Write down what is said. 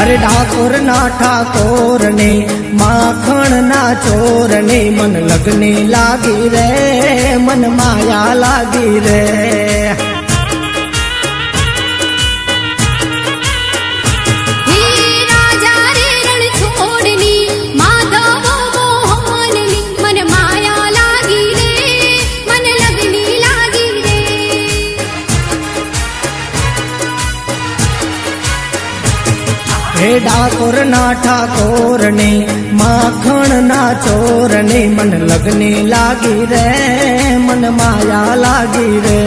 अरे ठाकुर ना ठाकोर ने माखण ना चोर ने मन लगने लागी रे मन माया लागी रे। हे ठाकुर ना ठाकोर ने माखण ना चोर ने मन लगने लागी रे मन माया लागी रे।